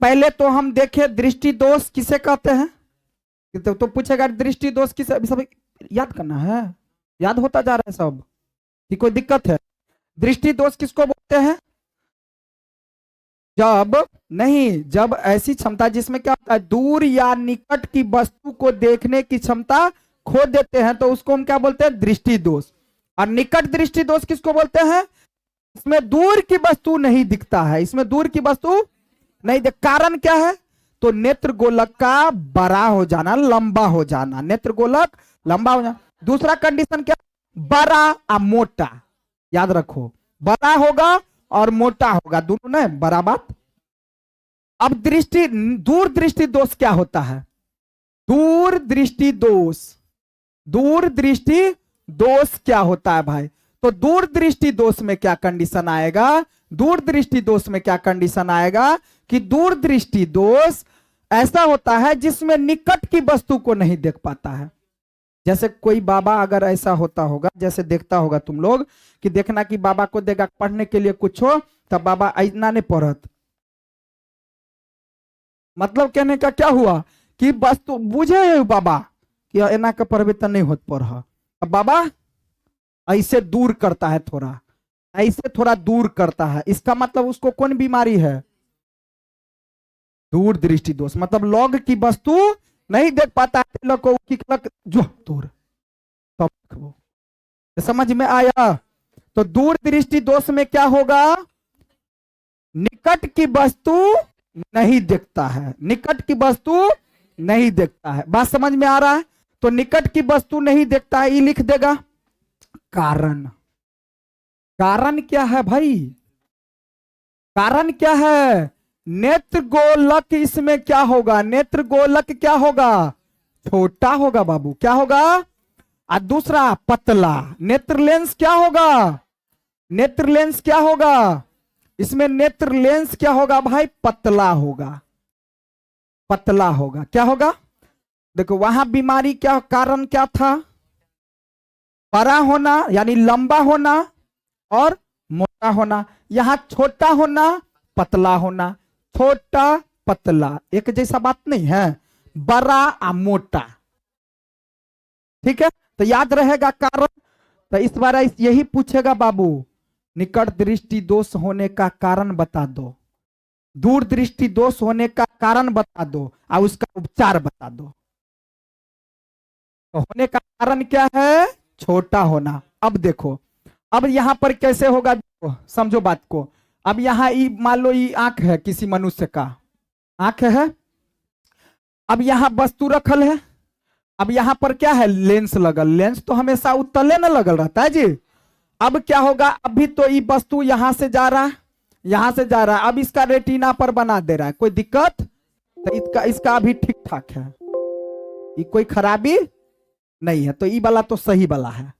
पहले तो हम देखे दृष्टि दोष किसे कहते हैं। तो पूछेगा दृष्टि दोष किसे, अभी सब याद करना है, याद होता जा रहा है सब कि कोई दिक्कत है। दृष्टि दोष किसको बोलते हैं? जब नहीं, जब ऐसी क्षमता जिसमें क्या होता है, दूर या निकट की वस्तु को देखने की क्षमता खो देते हैं, तो उसको हम क्या बोलते हैं? दृष्टि दोष। और निकट दृष्टि दोष किसको बोलते हैं? इसमें दूर की वस्तु नहीं दिखता है, इसमें दूर की वस्तु नहीं दिख। कारण क्या है? तो नेत्र गोलक का बड़ा हो जाना, लंबा हो जाना, नेत्र गोलक लंबा हो जाना। दूसरा कंडीशन क्या? बड़ा और मोटा। याद रखो, बड़ा होगा और मोटा होगा, दोनों ना बड़ा बात। अब दृष्टि, दूर दृष्टि दोष क्या होता है? दूर दृष्टि दोष, दूर दृष्टि दोष क्या होता है भाई? तो दूर दृष्टि दोष में क्या कंडीशन आएगा? दूर दृष्टि दोष में क्या कंडीशन आएगा कि दूर दृष्टि दोष ऐसा होता है जिसमें निकट की वस्तु को नहीं देख पाता है। जैसे कोई बाबा अगर ऐसा होता होगा, जैसे देखता होगा तुम लोग कि देखना कि बाबा को देगा पढ़ने के लिए कुछ हो, तब बाबा इतना नहीं पढ़त। मतलब कहने का क्या हुआ कि वस्तु बुझे बाबा कि एना का परिवर्तन नहीं होत पढ़। अब बाबा ऐसे दूर करता है, थोड़ा ऐसे थोड़ा दूर करता है, इसका मतलब उसको कौन बीमारी है? दूर दृष्टि दोष। मतलब लौग की वस्तु नहीं देख पाता है, को जो दूर। तो समझ में आया? तो दूर दृष्टि दोष में क्या होगा? निकट की वस्तु नहीं देखता है, निकट की वस्तु नहीं देखता है। बात समझ में आ रहा है? तो निकट की वस्तु नहीं देखता है, ये लिख देगा कारण। कारण क्या है भाई? कारण क्या है? नेत्र गोलक इसमें क्या होगा? नेत्र गोलक क्या होगा? छोटा होगा बाबू। क्या होगा? और दूसरा पतला। नेत्र लेंस क्या होगा? नेत्र लेंस क्या होगा? इसमें नेत्र लेंस क्या होगा भाई? पतला होगा, पतला होगा। क्या होगा? देखो वहां बीमारी क्या, कारण क्या था? बड़ा होना यानी लंबा होना और मोटा होना। यहां छोटा होना, पतला होना। छोटा पतला एक जैसा बात नहीं है, बड़ा और मोटा। ठीक है, तो याद रहेगा कारण। तो इस बार यही पूछेगा बाबू, निकट दृष्टि दोष होने का कारण बता दो, दूर दृष्टि दोष होने का कारण बता दो और उसका उपचार बता दो। तो होने का कारण क्या है? छोटा होना। अब देखो, अब यहां पर कैसे होगा, समझो बात को। अब यहां मान लो ये आंख है, किसी मनुष्य का आंख है। अब यहां वस्तु रखल है, अब यहां पर क्या है? लेंस लगल। लेंस तो हमेशा उत्तले न लगल रहता है जी। अब क्या होगा? अभी तो ये वस्तु यहां से जा रहा है, यहां से जा रहा है, अब इसका रेटिना पर बना दे रहा है, कोई दिक्कत? तो इसका अभी ठीक ठाक है, ये कोई खराबी नहीं है, तो ये वाला तो सही वाला है।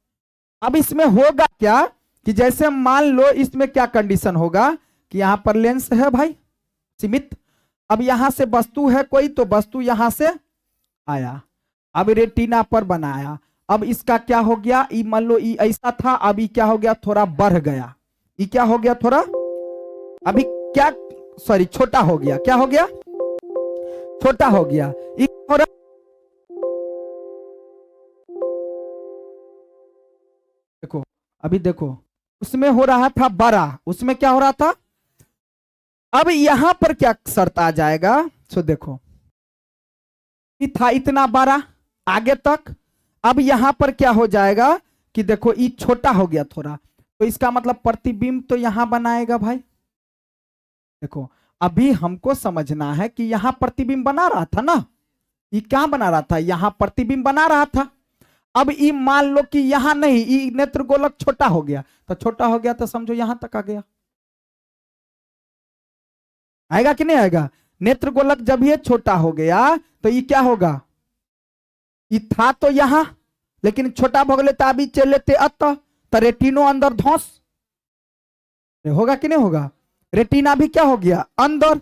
अब इसमें होगा क्या कि जैसे मान लो इसमें क्या कंडीशन होगा कि यहां पर लेंस है भाई सीमित, अब यहां से वस्तु है कोई, तो वस्तु यहां से आया, अब रेटिना पर बनाया। अब इसका क्या हो गया? ई मान लो ई ऐसा था, अब ये क्या हो गया? थोड़ा बढ़ गया। ये क्या हो गया? थोड़ा अभी क्या, सॉरी छोटा हो गया। क्या हो गया? छोटा हो गया। ये थोड़ा देखो, अभी देखो उसमें हो रहा था बड़ा, उसमें क्या हो रहा था? अब यहां पर क्या शर्त आ जाएगा? सो देखो, ये था इतना बड़ा आगे तक, अब यहां पर क्या हो जाएगा कि देखो ये छोटा हो गया थोड़ा, तो इसका मतलब प्रतिबिंब तो यहां बनाएगा भाई। देखो अभी हमको समझना है कि यहां प्रतिबिंब बना रहा था ना, ये क्या बना रहा था? यहां प्रतिबिंब बना रहा था। अब ये मान लो कि यहां नहीं, ये नेत्र गोलक छोटा हो गया, तो छोटा हो गया तो समझो यहां तक आ गया। आएगा कि नहीं आएगा? नेत्र गोलक जब ये छोटा हो गया तो ये क्या होगा? ये था तो यहां, लेकिन छोटा भोगले तो अभी चले थे अत, तो रेटिनो अंदर धौस होगा कि नहीं होगा? रेटिना भी क्या हो गया? अंदर।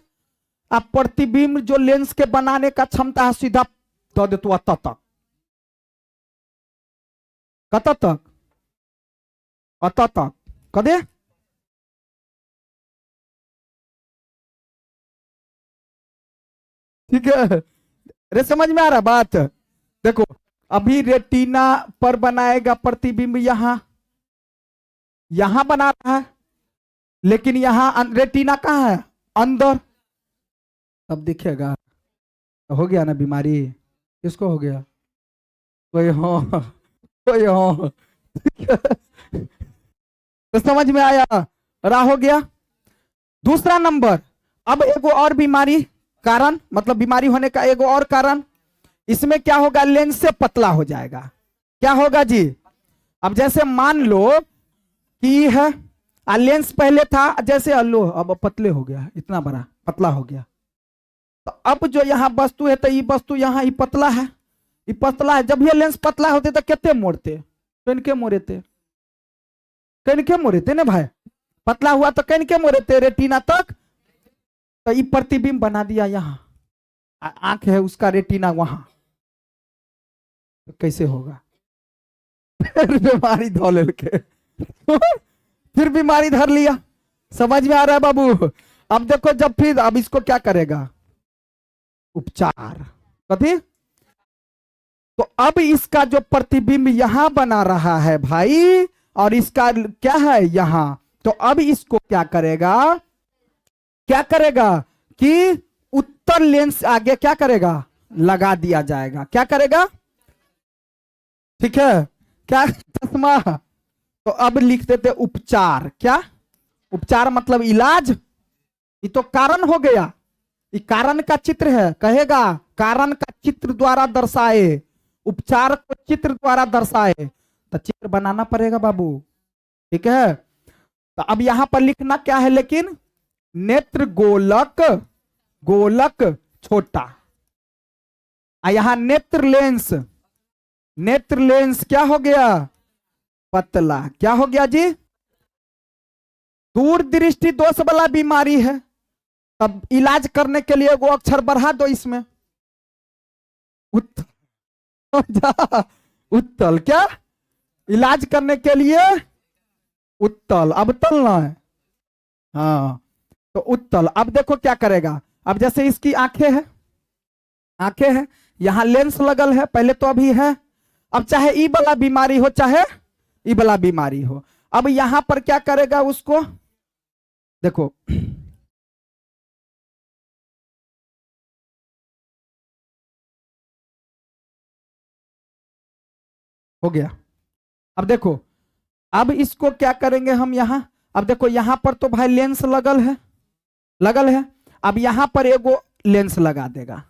अब प्रतिबिंब जो लेंस के बनाने का क्षमता है सीधा दे दे तो अत तक, कत तक? अत तक कदे ठीक है, अरे समझ में आ रहा बात? देखो अभी रेटिना पर बनाएगा प्रतिबिंब, यहां बना रहा है, लेकिन यहां रेटिना कहाँ है? अंदर। अब दिखेगा, हो गया ना बीमारी? किसको हो गया? कोई हो, कोई हो। तो समझ में आया? रहा हो गया। दूसरा नंबर, अब एगो और बीमारी कारण, मतलब बीमारी होने का एगो और कारण, इसमें क्या होगा? लेंस से पतला हो जाएगा। क्या होगा जी? अब जैसे मान लो कि है लेंस पहले था, जैसे अल्लो अब पतले हो गया, इतना बड़ा पतला हो गया, तो अब जो यहाँ वस्तु है, तो ये वस्तु यहाँ ही पतला है, ये पतला है। जब ये लेंस पतला होते तो कितने मोड़ते? कनके मोड़ते, कनके मोड़ते ना भाई। पतला हुआ तो कनके मोड़ते रेटिना तक। तो ये प्रतिबिंब बना दिया यहाँ, आंख है उसका, रेटिना वहां, तो कैसे होगा? फिर बीमारी धो के फिर बीमारी धर लिया। समझ में आ रहा है बाबू? अब देखो, जब फिर अब इसको क्या करेगा? उपचार। कथी? तो अब इसका जो प्रतिबिंब यहां बना रहा है भाई, और इसका क्या है यहां, तो अब इसको क्या करेगा? क्या करेगा कि उत्तर लेंस आगे क्या करेगा? लगा दिया जाएगा। क्या करेगा? ठीक है, क्या? चश्मा। तो अब लिख देते उपचार। क्या? उपचार मतलब इलाज। ये तो कारण हो गया, ये कारण का चित्र है, कहेगा कारण का चित्र द्वारा दर्शाए, उपचार को चित्र द्वारा दर्शाए, तो चित्र बनाना पड़ेगा बाबू। ठीक है, तो अब यहां पर लिखना क्या है लेकिन? नेत्र गोलक, गोलक छोटा, यहां नेत्र लेंस, नेत्र लेंस क्या हो गया? पतला। क्या हो गया जी? दूर दृष्टि दोष वाला बीमारी है, तब इलाज करने के लिए वो अक्षर बढ़ा दो इसमें, उत्तल। उत्तल। क्या? इलाज करने के लिए उत्तल, अब तल ना है, हाँ, तो उत्तल। अब देखो क्या करेगा? अब जैसे इसकी आंखें है, आंखें है, यहां लेंस लगल है, पहले तो अभी है, अब चाहे ई वाला बीमारी हो चाहे ई वाला बीमारी हो, अब यहां पर क्या करेगा उसको? देखो हो गया। अब देखो, अब इसको क्या करेंगे हम यहां? अब देखो यहां पर तो भाई लेंस लगल है, लगल है, अब यहां पर एगो लेंस लगा देगा,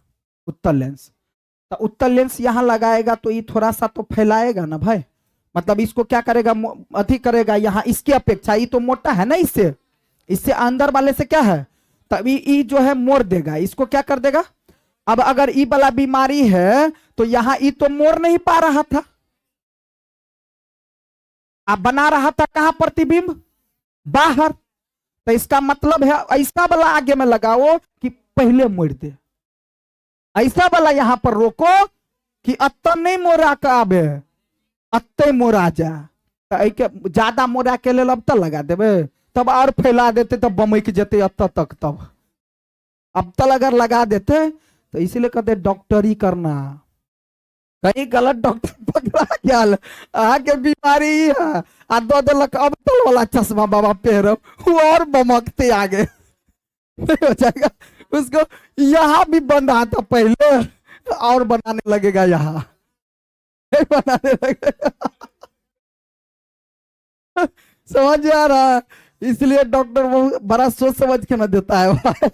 उत्तल लेंस। तो उत्तल लेंस यहां लगाएगा तो ये थोड़ा सा तो फैलाएगा ना भाई, मतलब इसको क्या करेगा? अधिक करेगा यहाँ, इसकी अपेक्षा ये तो मोटा है ना, इससे, इससे अंदर वाले से क्या है, तभी ई जो है मोड़ देगा, इसको क्या कर देगा? अब अगर ई वाला बीमारी है तो यहाँ ई तो मोड़ नहीं पा रहा था, अब बना रहा था कहां प्रतिबिंब? बाहर। तो इसका मतलब है ऐसा वाला आगे में लगाओ कि पहले मोड़ दे, ऐसा वाला यहां पर रोको कि अत्ता नहीं मोरा का आबे, अत्ते मोरा जा, ज्यादा मोरा के लिए अब तक लगा देवे, तब और फैला देते, तब बमक जेते अत्ता तक, तब अब तक अगर लगा देते तो इसीलिए कहते डॉक्टरी करना, कहीं गलत डॉक्टर पकड़ा गया, आगे बीमारी है, आ दो दिलक अब तल वाला चश्मा बाबा पहनो, वो और बमकते आगे नहीं हो जाएगा। उसको यहाँ भी बंधा था पहले, और बनाने लगेगा, यहाँ बनाने लगेगा। समझ आ रहा है? इसलिए डॉक्टर बहुत बड़ा सोच समझ के ना देता है।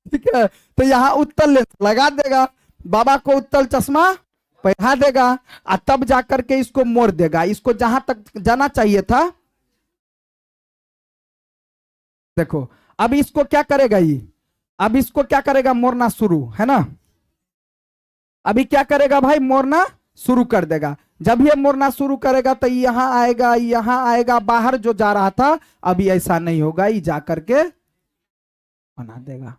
ठीक है, तो यहाँ उत्तल लेंस लगा देगा, बाबा को उत्तल चश्मा पहना देगा, और तब जाकर के इसको मोड़ देगा, इसको जहां तक जाना चाहिए था। देखो अब इसको क्या करेगा ये? अब इसको क्या करेगा? मोड़ना शुरू, है ना? अभी क्या करेगा भाई? मोड़ना शुरू कर देगा। जब ये मोड़ना शुरू करेगा तो यहां आएगा, यहां आएगा, बाहर जो जा रहा था, अभी ऐसा नहीं होगा, ये जा करके बना देगा।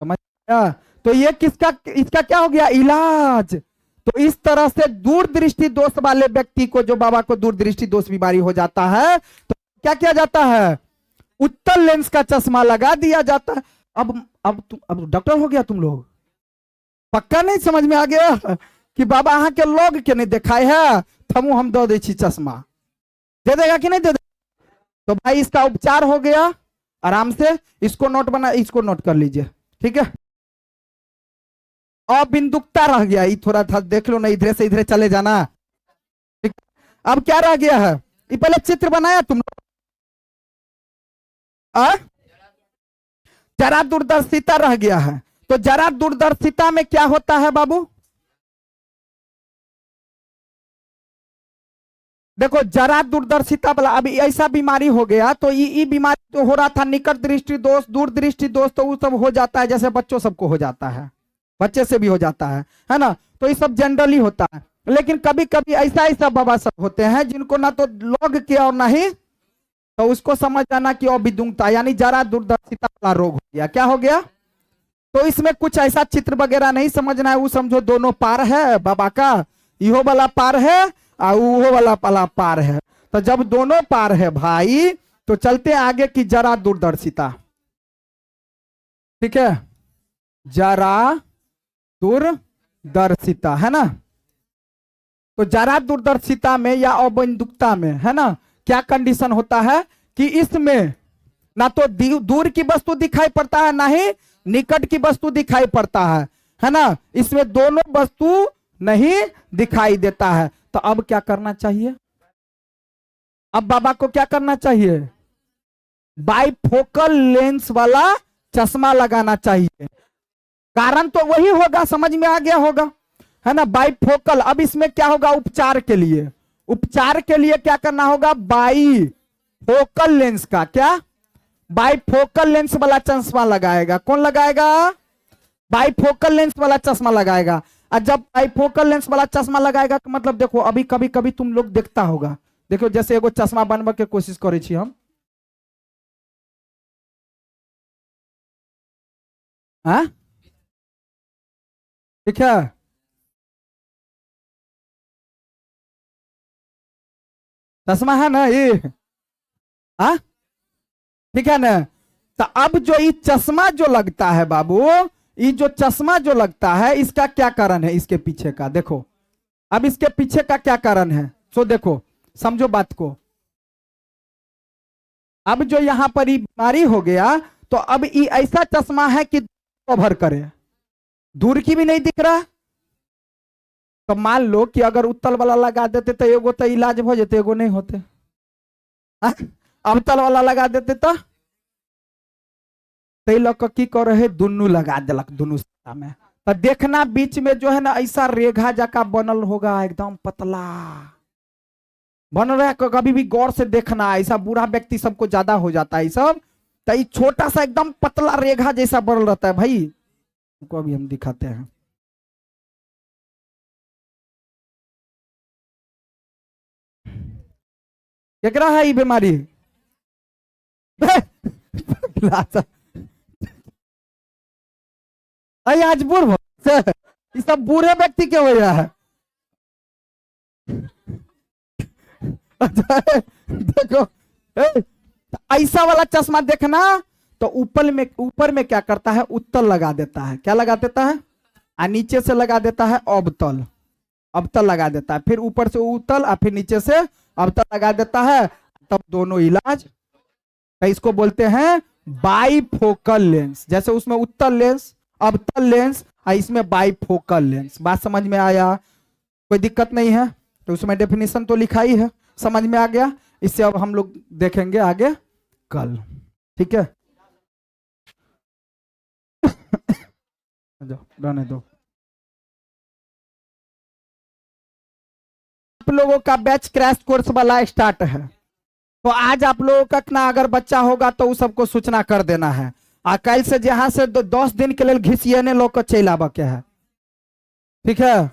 समझ आया? तो ये किसका, इसका क्या हो गया? इलाज। तो इस तरह से दूर दृष्टि दोष वाले व्यक्ति को, जो बाबा को दूर दृष्टि दोष बीमारी हो जाता है, तो क्या किया जाता है? उत्तल लेंस का चश्मा लगा दिया जाता है। अब डॉक्टर हो गया तुम लोग, पक्का नहीं समझ में आ गया कि बाबा अहाँ के लोग के नहीं दिखाए है, थमू हम दे दी चश्मा, दे देगा कि नहीं दे देगा। तो भाई इसका उपचार हो गया आराम से, इसको नोट बना, इसको नोट कर लीजिए, ठीक है। अबिंदुकता रह गया, ये थोड़ा था देख लो ना, इधर से इधर चले जाना, ठीक। अब क्या रह गया है, ये पहले चित्र बनाया तुम लोग, जरा दूरदर्शिता रह गया है। तो जरा दूरदर्शिता में क्या होता है बाबू, देखो जरा दूरदर्शिता वाला, अभी ऐसा बीमारी हो गया तो ये बीमारी तो हो रहा था निकट दृष्टि दोष, दूर दृष्टि दोष, तो वो सब हो जाता है, जैसे बच्चों सबको हो जाता है, बच्चे से भी हो जाता है ना। तो ये सब जनरली होता है, लेकिन कभी कभी ऐसा ऐसा बाबा सब होते हैं जिनको ना तो लॉग किया और ना ही, तो उसको समझ जाना कि अविदुंगता यानी जरा दूरदर्शिता वाला रोग हो गया। क्या हो गया, तो इसमें कुछ ऐसा चित्र वगैरह नहीं समझना है, वो समझो दोनों पार है बाबा का, इहो वाला पार है और वो वाला पार है। तो जब दोनों पार है भाई, तो चलते आगे की जरा दूरदर्शिता, ठीक है, जरा दूरदर्शिता है ना। तो जरा दूरदर्शिता में या अबिंदुकता में है ना, क्या कंडीशन होता है कि इसमें ना तो दूर की वस्तु दिखाई पड़ता है, ना ही निकट की वस्तु दिखाई पड़ता है ना, इसमें दोनों वस्तु नहीं दिखाई देता है। तो अब क्या करना चाहिए, अब बाबा को क्या करना चाहिए, बाइफोकल लेंस वाला चश्मा लगाना चाहिए। कारण तो वही होगा, समझ में आ गया होगा है ना, बाइफोकल। अब इसमें क्या होगा, उपचार के लिए, उपचार के लिए क्या करना होगा, बाइफोकल लेंस का, क्या बाइफोकल लेंस वाला चश्मा लगाएगा। कौन लगाएगा, बाइफोकल लेंस वाला चश्मा लगाएगा। और जब बाइफोकल लेंस वाला चश्मा लगाएगा तो मतलब देखो, अभी कभी कभी तुम लोग देखता होगा, देखो जैसे एगो चश्मा बनवा के कोशिश करे छी हम, हाँ ठीक है, चश्मा है ना ये, हाँ ठीक है ना। तो अब जो ये चश्मा जो लगता है बाबू, ये जो चश्मा जो लगता है, इसका क्या कारण है, इसके पीछे का देखो, अब इसके पीछे का क्या कारण है, सो देखो समझो बात को। अब जो यहां पर ये बीमारी हो गया, तो अब ये ऐसा चश्मा है कि कवर करे, दूर की भी नहीं दिख रहा। तो मान लो कि अगर उत्तल वाला लगा देते तो एगो तो इलाज हो जाते, एगो नहीं होते, अवतल वाला लगा देते तो लोग की कर रहे, दुनू लगा दिलक दुनू में, तो देखना बीच में जो है ना ऐसा रेखा जका बनल होगा, एकदम पतला बन रहा है। कभी भी गौर से देखना, ऐसा बूढ़ा व्यक्ति सबको ज्यादा हो जाता है सब, तो ये छोटा सा एकदम पतला रेखा जैसा बनल रहता है भाई, उनको अभी हम दिखाते हैं। केकरा है ये बीमारी अरे आज बूढ़ ये सब बूढ़े व्यक्ति के हो रहा है देखो ऐसा वाला चश्मा देखना, तो ऊपर में क्या करता है, उत्तल लगा देता है, क्या लगा देता है, और नीचे से लगा देता है अवतल, अवतल लगा देता है, फिर ऊपर से उत्तल और फिर नीचे से अवतल लगा देता है, तब दोनों इलाज। तो इसको बोलते हैं बाइफोकल लेंस, जैसे उसमें उत्तल लेंस अवतल लेंस और इसमें बाइफोकल लेंस। बात समझ में आया, कोई दिक्कत नहीं है, तो उसमें डेफिनेशन तो लिखा ही है, समझ में आ गया। इससे अब हम लोग देखेंगे आगे कल, ठीक है रहने दो। आप लोगों का बैच क्रैश कोर्स वाला स्टार्ट है, तो आज आप लोगों का ना अगर बच्चा होगा तो उस सबको सूचना कर देना है, आ कल से जहां से 10 दिन के लिए घिसियने लोग को चल आबा के है, ठीक है।